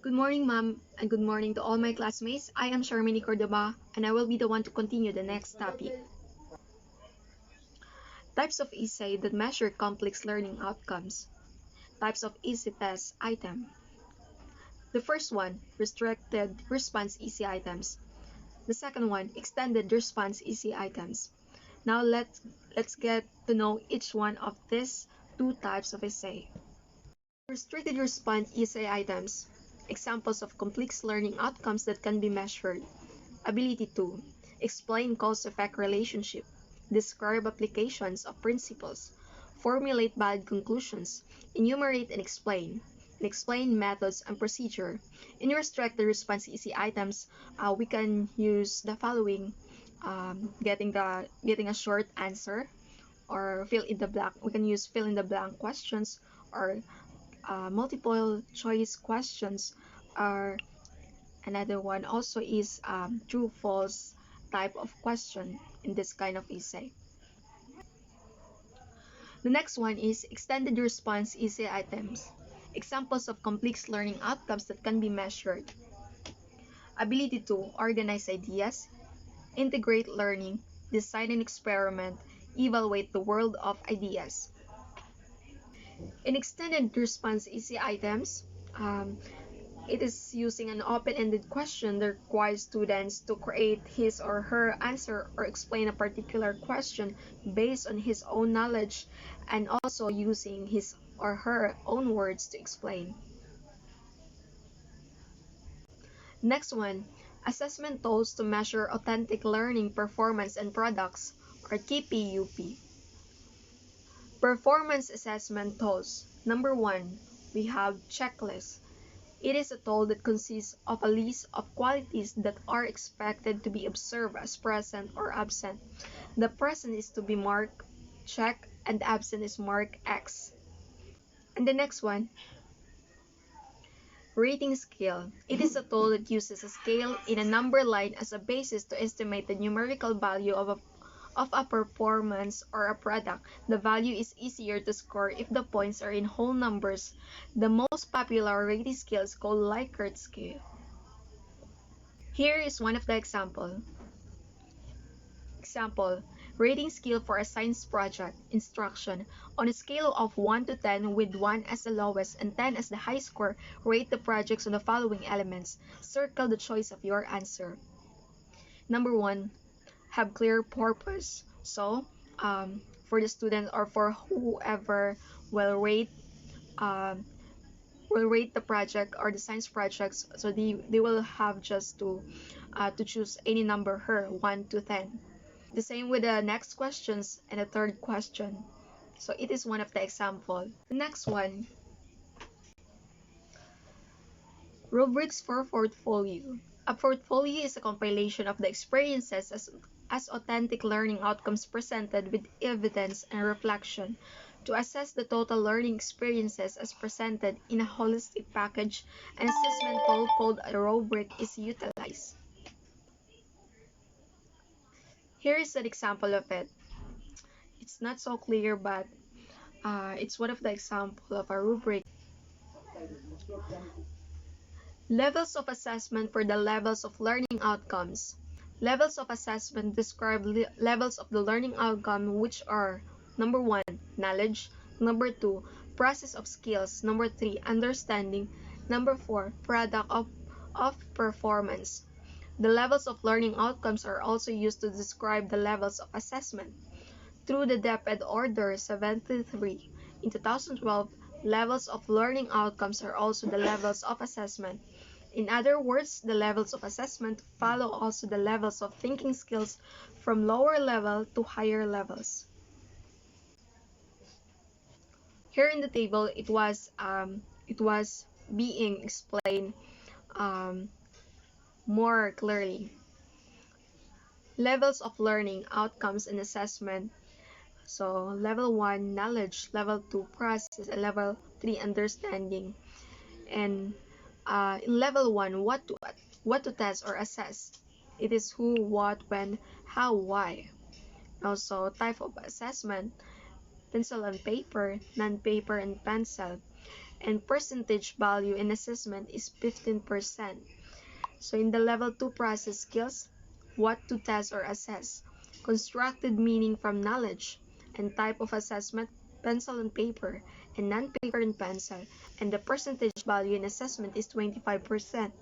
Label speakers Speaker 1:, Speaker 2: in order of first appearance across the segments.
Speaker 1: Good morning, ma'am, and good morning to all my classmates. I am Sharmaine Cordoba, and I will be the one to continue the next topic. Types of essay that measure complex learning outcomes. Types of essay test item. The first one, restricted response essay items. The second one, extended response essay items. Now let's get to know each one of these two types of essay. Restricted response essay items. Examples of complex learning outcomes that can be measured. Ability to explain cause-effect relationship, describe applications of principles, formulate valid conclusions, enumerate and explain methods and procedure. In restricted response easy items, we can use the following: getting a short answer, or fill in the blank. We can use fill in the blank questions, or multiple choice questions, or another one also is true false type of question in this kind of essay. The next one is extended response essay items. Examples of complex learning outcomes that can be measured. Ability to organize ideas, integrate learning, design an experiment, evaluate the world of ideas. In extended response essay items, it is using an open-ended question that requires students to create his or her answer or explain a particular question based on his own knowledge, and also using his or her own words to explain. Next one, assessment tools to measure authentic learning performance and products, or TPUP. Performance assessment tools. Number one, we have checklist. It is a tool that consists of a list of qualities that are expected to be observed as present or absent. The present is to be marked check, and the absent is marked X. And the next one, rating scale. It is a tool that uses a scale in a number line as a basis to estimate the numerical value of a performance or a product. The value is easier to score if the points are in whole numbers. The most popular rating scale is called Likert scale. Here is one of the example. Rating scale for a science project. Instruction. On a scale of 1 to 10, with 1 as the lowest and 10 as the high score, rate the projects on the following elements. Circle the choice of your answer. Number 1, have clear purpose. So, for the student or for whoever will rate the project or the science projects, so they will have just to choose any number here, 1 to 10. The same with the next questions and the third question. So it is one of the example. The next one, rubrics for portfolio. A portfolio is a compilation of the experiences as authentic learning outcomes presented with evidence and reflection. To assess the total learning experiences as presented in a holistic package, an assessment tool called a rubric is utilized. Here is an example of it. It's not so clear, but it's one of the example of a rubric. Levels of assessment for the levels of learning outcomes. Levels of assessment describe levels of the learning outcome, which are: number 1, knowledge; number 2, process of skills; number 3, understanding; number 4, product of performance. The levels of learning outcomes are also used to describe the levels of assessment. Through the DepEd Order 73 in 2012, levels of learning outcomes are also the levels of assessment. In other words, the levels of assessment follow also the levels of thinking skills from lower level to higher levels. Here in the table, it was being explained more clearly. Levels of learning outcomes and assessment. So level 1, knowledge; level 2, process; and level 3, understanding. And in level 1, what to test or assess. It is who, what, when, how, why. Also, type of assessment: pencil and paper, non-paper and pencil. and percentage value in assessment is 15%. So in the level 2 process skills, what to test or assess, constructed meaning from knowledge, and type of assessment, pencil and paper, and non-paper and pencil, and the percentage value in assessment is 25%.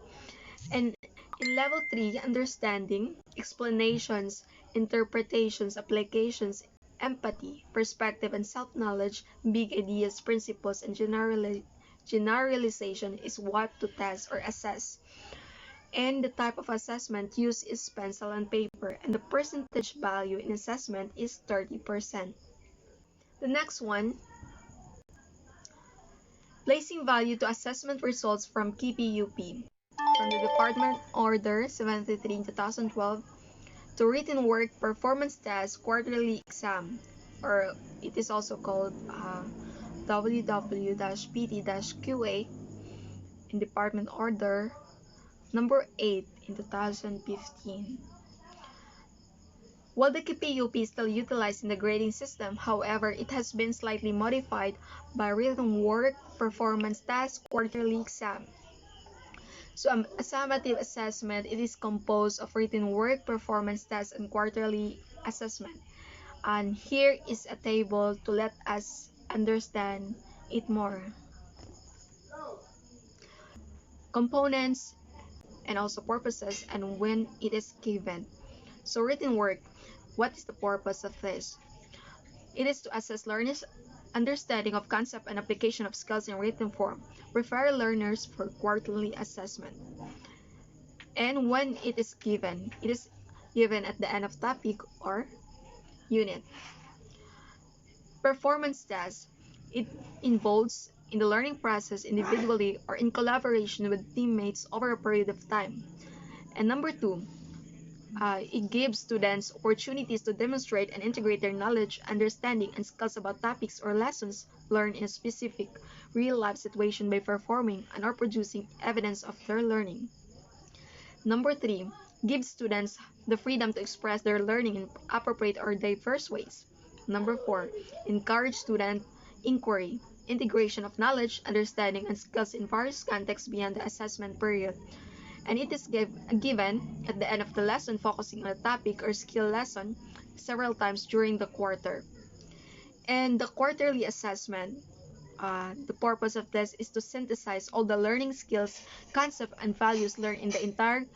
Speaker 1: And in level 3, understanding, explanations, interpretations, applications, empathy, perspective, and self-knowledge, big ideas, principles, and generalization is what to test or assess. And the type of assessment used is pencil and paper, and the percentage value in assessment is 30%. The next one, placing value to assessment results from KPUP. From the Department Order 73/2012 to written work performance test quarterly exam, or it is also called WW-PT-QA in Department Order number 8 in 2015. While the KPUP is still utilized in the grading system, however, it has been slightly modified by written work performance test quarterly exam. So a summative assessment, it is composed of written work performance test and quarterly assessment. And here is a table to let us understand it more. Components and also purposes and when it is given. So written work, what is the purpose of this? It is to assess learners' understanding of concept and application of skills in written form. Prepare learners for quarterly assessment. And when it is given at the end of topic or unit. Performance test, it involves in the learning process individually or in collaboration with teammates over a period of time. And number 2, it gives students opportunities to demonstrate and integrate their knowledge, understanding, and skills about topics or lessons learned in a specific real-life situation by performing and or producing evidence of their learning. Number 3, gives students the freedom to express their learning in appropriate or diverse ways. Number 4, encourage student inquiry, integration of knowledge, understanding, and skills in various contexts beyond the assessment period. And it is given at the end of the lesson, focusing on a topic or skill lesson several times during the quarter. And the quarterly assessment, the purpose of this is to synthesize all the learning skills, concepts, and values learned in the entire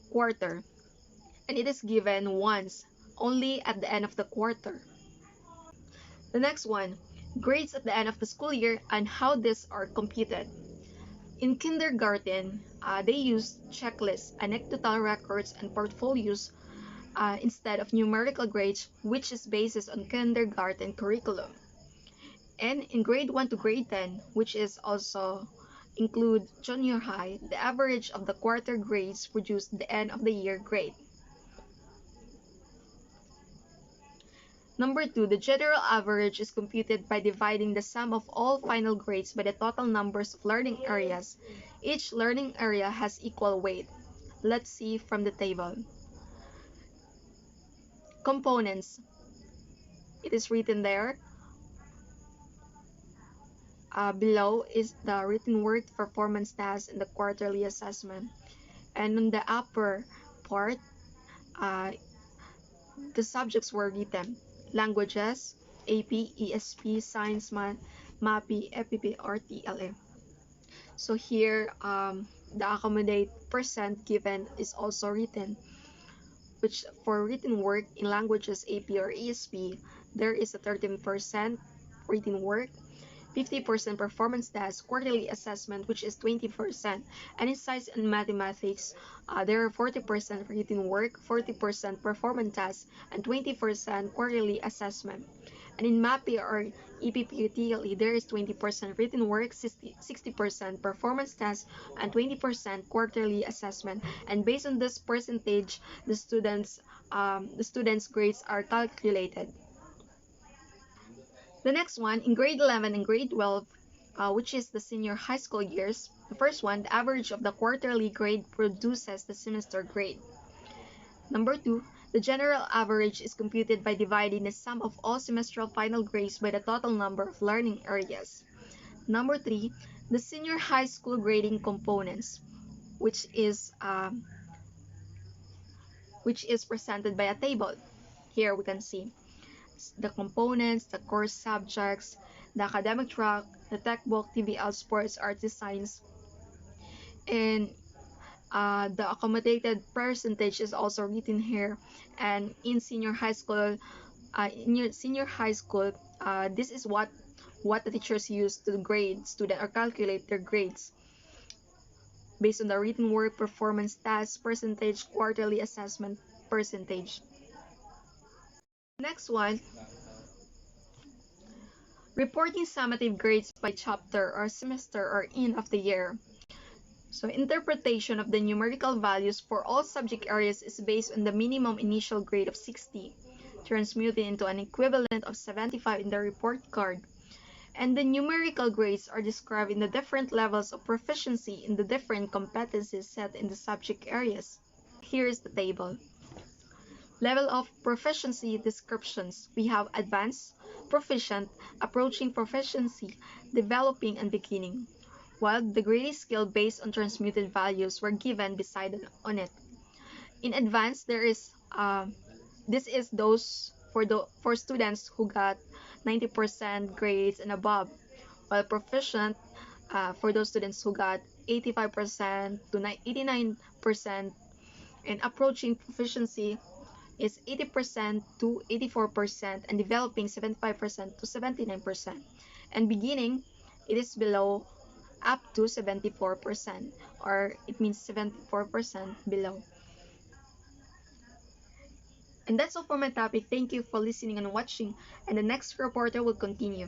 Speaker 1: quarter. And it is given once, only at the end of the quarter. The next one, grades at the end of the school year and how these are computed. In kindergarten, they use checklists, anecdotal records, and portfolios instead of numerical grades, which is based on kindergarten curriculum. And in grade 1 to grade 10, which is also include junior high, the average of the quarter grades produced at the end of the year grade. Number 2, the general average is computed by dividing the sum of all final grades by the total numbers of learning areas. Each learning area has equal weight. Let's see from the table. Components. It is written there. Below is the written work performance task and the quarterly assessment. And on the upper part, the subjects were written. Languages, AP, ESP, Science, MAPI, EPP, or TLA. So here, the accommodate percent given is also written, which for written work in languages, AP, or ESP, there is a 13% written work, 50% performance test, quarterly assessment, which is 20%, and in science and mathematics, there are 40% written work, 40% performance test, and 20% quarterly assessment. And in MAPI or EPP TLE, there is 20% written work, 60% performance test, and 20% quarterly assessment. And based on this percentage, the students' grades are calculated. The next one, in grade 11 and grade 12, which is the senior high school years, the first one, the average of the quarterly grade produces the semester grade. Number 2, the general average is computed by dividing the sum of all semestral final grades by the total number of learning areas. Number three, the senior high school grading components, which is um, which is presented by a table. Here we can see the components, the course subjects, the academic track, the textbook, TBL, sports, arts, science, and the accommodated percentage is also written here. And in senior high school, this is what the teachers use to grade student or calculate their grades based on the written work, performance test percentage, quarterly assessment percentage. Next one, reporting summative grades by chapter or semester or end of the year. So interpretation of the numerical values for all subject areas is based on the minimum initial grade of 60, transmuted into an equivalent of 75 in the report card. And the numerical grades are described in the different levels of proficiency in the different competencies set in the subject areas. Here is the table. Level of proficiency descriptions. We have advanced, proficient, approaching proficiency, developing, and beginning, while the grading scale based on transmuted values were given beside on it. In advanced, this is those for students who got 90% grades and above, while proficient for those students who got 85% to 89%, and approaching proficiency is 80% to 84% and developing 75% to 79%. And beginning, it is below up to 74%, or it means 74% below. And that's all for my topic. Thank you for listening and watching, and the next reporter will continue.